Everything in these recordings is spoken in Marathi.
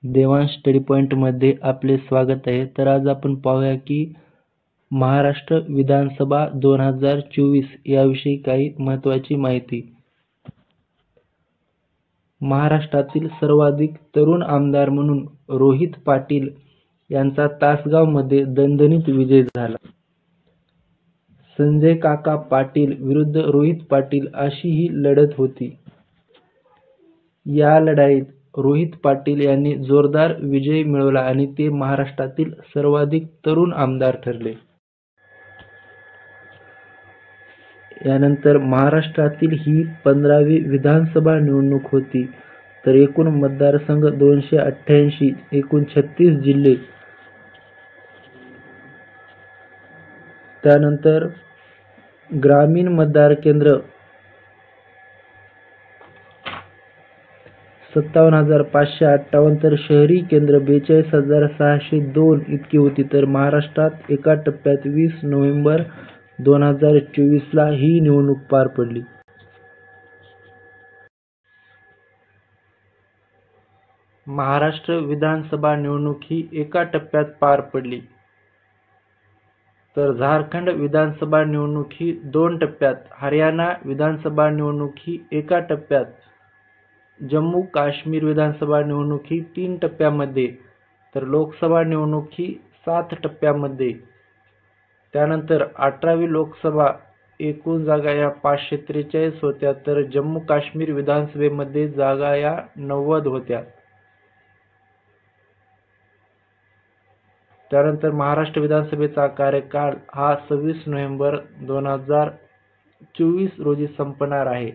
देवांश स्टडी पॉईंटमध्ये आपले स्वागत आहे. तर आज आपण पाहूया की महाराष्ट्र विधानसभा 2024 याविषयी काही महत्त्वाची माहिती. महाराष्ट्रातील सर्वाधिक तरुण आमदार म्हणून रोहित पाटील यांचा तासगावमध्ये दणदणीत विजय झाला. संजय काका पाटील विरुद्ध रोहित पाटील अशी ही लढत होती. या लढाईत रोहित पाटील यांनी जोरदार विजय मिळवला आणि ते महाराष्ट्रातील सर्वाधिक तरुण आमदार ठरले. यानंतर महाराष्ट्रातील ही 15वी विधानसभा निवडणूक होती. तर एकूण मतदारसंघ 288, एकूण 36 जिल्हे. त्यानंतर ग्रामीण मतदार केंद्र 57,558, तर शहरी केंद्र 42,602 इतकी होती. तर महाराष्ट्रात एका टप्प्यात 20 नोव्हेंबर 2024 ला ही निवडणूक पार पडली. महाराष्ट्र विधानसभा निवडणूक ही एका टप्प्यात पार पडली. तर झारखंड विधानसभा निवडणूक ही 2 टप्प्यात, हरियाणा विधानसभा निवडणूक ही एका टप्प्यात, जम्मू काश्मीर विधानसभा निवडणूक ही 3 टप्प्यामध्ये, तर लोकसभा निवडणूक ही 7 टप्प्यामध्ये. त्यानंतर 18वी लोकसभा एकूण जागा या 543 होत्या. तर जम्मू काश्मीर विधानसभेमध्ये जागा या 90 होत्या. त्यानंतर महाराष्ट्र विधानसभेचा कार्यकाळ हा 26 नोव्हेंबर 2024 रोजी संपणार आहे.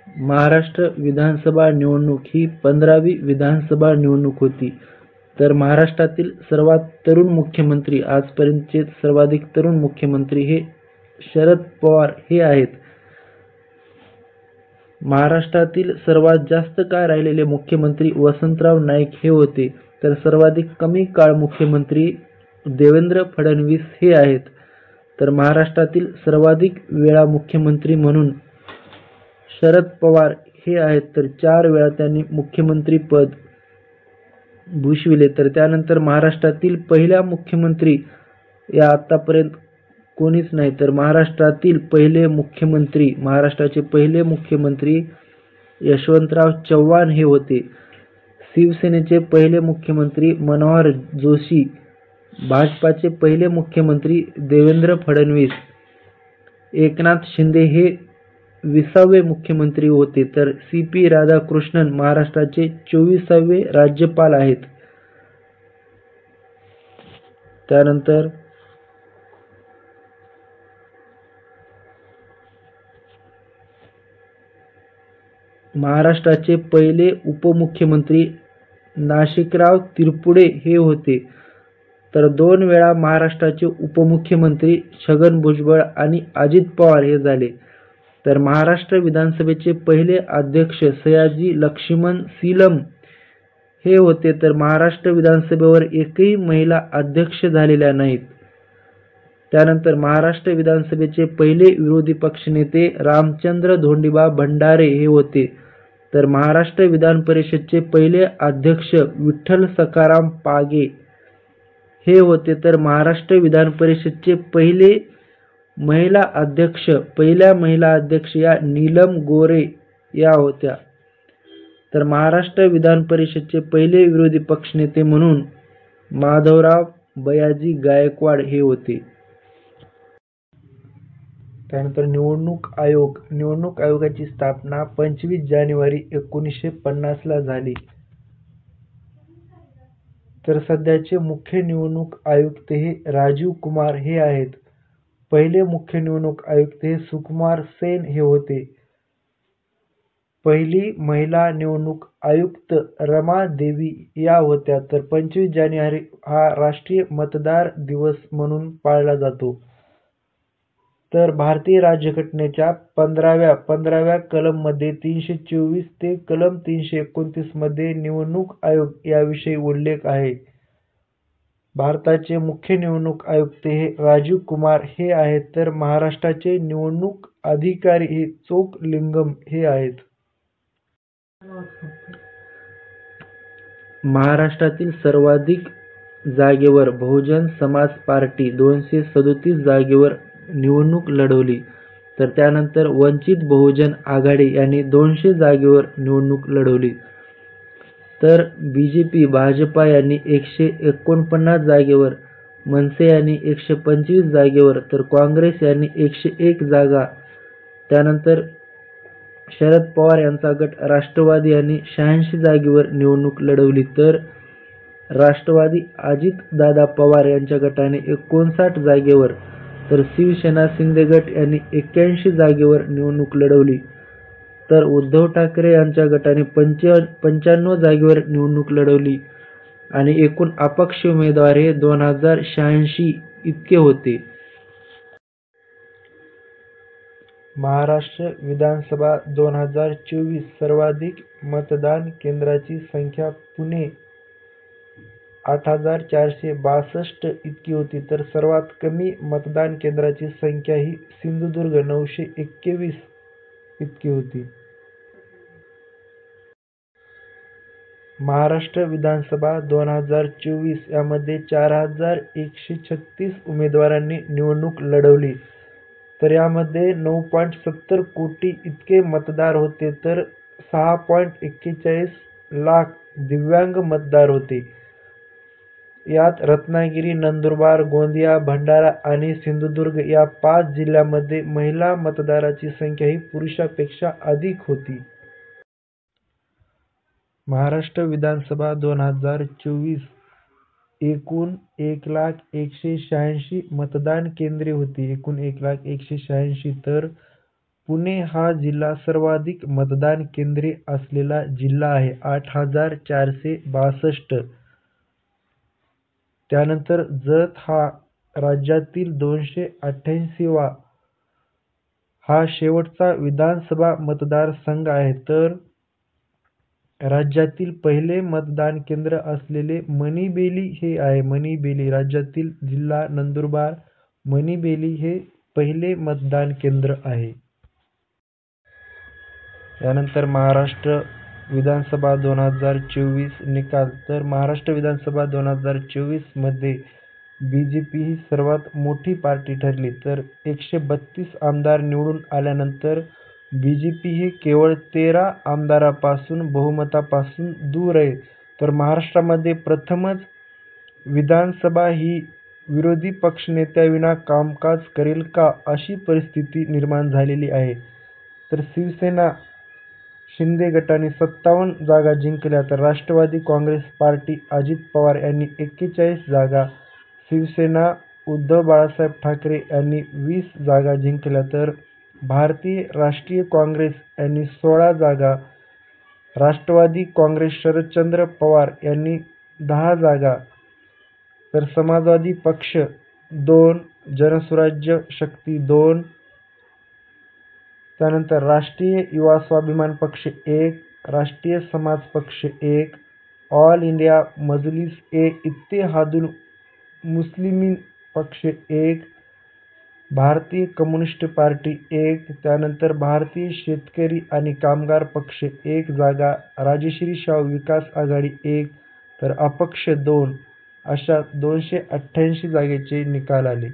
महाराष्ट्र विधानसभा निवडणूक ही 15वी विधानसभा निवडणूक होती. तर महाराष्ट्रातील सर्वात तरुण मुख्यमंत्री, आजपर्यंतचे सर्वाधिक तरुण मुख्यमंत्री हे शरद पवार हे आहेत. महाराष्ट्रातील सर्वात जास्त काळ राहिलेले मुख्यमंत्री वसंतराव नाईक हे होते. तर सर्वाधिक कमी काळ मुख्यमंत्री देवेंद्र फडणवीस हे आहेत. तर महाराष्ट्रातील सर्वाधिक वेळा मुख्यमंत्री म्हणून शरद पवार हे आहेत. तर 4 वेळा त्यांनी मुख्यमंत्री पद भूषविले. तर त्यानंतर महाराष्ट्रातील पहिल्या मुख्यमंत्री या आतापर्यंत कोणीच नाही. तर महाराष्ट्राचे पहिले मुख्यमंत्री यशवंतराव चव्हाण हे होते. शिवसेनेचे पहिले मुख्यमंत्री मनोहर जोशी, भाजपाचे पहिले मुख्यमंत्री देवेंद्र फडणवीस, एकनाथ शिंदे हे 20वे मुख्यमंत्री होते. तर CP राधाकृष्णन महाराष्ट्राचे 24वे राज्यपाल आहेत. त्यानंतर महाराष्ट्राचे पहिले उपमुख्यमंत्री नाशिकराव तिरपुडे हे होते. तर 2 वेळा महाराष्ट्राचे उपमुख्यमंत्री छगन भुजबळ आणि अजित पवार हे झाले. तर महाराष्ट्र विधानसभेचे पहिले अध्यक्ष सयाजी लक्ष्मण सीलम हे होते. तर महाराष्ट्र विधानसभेवर एकही महिला अध्यक्ष झालेल्या नाहीत. त्यानंतर महाराष्ट्र विधानसभेचे पहिले विरोधी पक्षनेते रामचंद्र धोंडीबा भंडारे हे होते. तर महाराष्ट्र विधान परिषदचे पहिले अध्यक्ष विठ्ठल सखाराम पागे हे होते. तर महाराष्ट्र विधान परिषदचे पहिल्या महिला अध्यक्ष या नीलम गोरे या होत्या. तर महाराष्ट्र विधान परिषदचे पहिले विरोधी पक्षनेते म्हणून माधवराव बयाजी गायकवाड हे होते. त्यानंतर निवडणूक आयोगाची स्थापना 25 जानेवारी 1950 ला झाली. तर सध्याचे मुख्य निवडणूक आयुक्त हे राजीव कुमार हे आहेत. पहिले मुख्य निवडणूक आयुक्त हे सुकुमार सेन हे होते. पहिली महिला निवडणूक आयुक्त रमा देवी या होत्या. तर 25 जानेवारी हा राष्ट्रीय मतदार दिवस म्हणून पाळला जातो. तर भारतीय राज्यघटनेच्या 15व्या कलम मध्ये 324 ते कलम 329 मध्ये निवडणूक आयोग याविषयी उल्लेख आहे. भारताचे मुख्य निवडणूक आयुक्त हे राजीव कुमार हे आहेत. तर महाराष्ट्राचे निवडणूक अधिकारी हे चोक्कलिंगम हे आहेत. महाराष्ट्रातील सर्वाधिक जागेवर बहुजन समाज पार्टी 237 जागेवर निवडणूक लढवली, तर त्यानंतर वंचित बहुजन आघाडी यांनी 200 जागेवर निवडणूक लढवली. तर भाजपा यांनी 149 जागेवर, मनसे यांनी 125 जागेवर, तर काँग्रेस यांनी 101 जागा, त्यानंतर शरद पवार यांचा गट राष्ट्रवादी यांनी 86 जागेवर निवडणूक लढवली. तर राष्ट्रवादी अजितदादा पवार यांच्या गटाने 59 जागेवर, तर शिवसेना शिंदे गट यांनी 81 जागेवर निवडणूक लढवली. तर उद्धव ठाकरे यांच्या गटाने 95 जागेवर निवडणूक लढवली आणि एकूण अपक्ष उमेदवार हे 2086 इतके होते. महाराष्ट्र विधानसभा 2024 सर्वाधिक मतदान केंद्राची संख्या पुणे 8462 इतकी होती, तर सर्वात कमी मतदान केंद्राची संख्या ही सिंधुदुर्ग 921 इतकी होती. महाराष्ट्र विधानसभा 2024 यामध्ये 4136 उमेदवारांनी निवडणूक लढवली, तर यामध्ये 9.70 कोटी इतके मतदार होते, तर 6.41 लाख दिव्यांग मतदार होते. यात रत्नागिरी, नंदुरबार, गोंदिया, भंडारा आणि सिंधुदुर्ग या 5 जिल्ह्यांमध्ये महिला मतदाराची संख्या ही पुरुषांपेक्षा अधिक होती. महाराष्ट्र विधानसभा 2024 एकूण 1,186 मतदान केंद्रे होती. एकूण 1,186, तर पुणे हा जिल्हा सर्वाधिक मतदान केंद्रे असलेला जिल्हा आहे, 8462. त्यानंतर जत हा राज्यातील 288वा हा शेवटचा विधानसभा मतदारसंघ आहे. तर राज्यातील पहिले मतदान केंद्र असलेले मणिबेली हे आहे. मणिबेली राज्यातील जिल्हा नंदुरबार, मणिबेली हे पहिले मतदान केंद्र आहे. यानंतर महाराष्ट्र विधानसभा 2024 निकाल. तर महाराष्ट्र विधानसभा 2024 मध्ये बीजेपी ही सर्वात मोठी पार्टी ठरली. तर 132 आमदार निवडून आल्यानंतर बीजेपी हे केवळ 13 आमदारापासून बहुमतापासून दूर आहे. तर महाराष्ट्रामध्ये प्रथमच विधानसभा ही विरोधी पक्षनेत्याविना कामकाज करेल का, अशी परिस्थिती निर्माण झालेली आहे. तर शिवसेना शिंदे गटाने 57 जागा जिंकल्या, तर राष्ट्रवादी काँग्रेस पार्टी अजित पवार यांनी 41 जागा, शिवसेना उद्धव बाळासाहेब ठाकरे यांनी 20 जागा जिंकल्या, तर भारतीय राष्ट्रीय काँग्रेस यांनी 16 जागा, राष्ट्रवादी काँग्रेस शरदचंद्र पवार यांनी 10 जागा, तर समाजवादी पक्ष 2, जनसुराज्य शक्ती 2, त्यानंतर राष्ट्रीय युवा स्वाभिमान पक्ष 1, राष्ट्रीय समाज पक्ष 1, ऑल इंडिया मजलिस ए इत्तेहादुल मुस्लिमीन पक्ष 1, भारतीय कम्युनिस्ट पार्टी 1, त्यानंतर भारतीय शेतकरी आणि कामगार पक्ष 1 जागा, राजश्री शाहू विकास आघाडी 1, तर अपक्ष 2, अशा 288 जागेचे निकाल आले.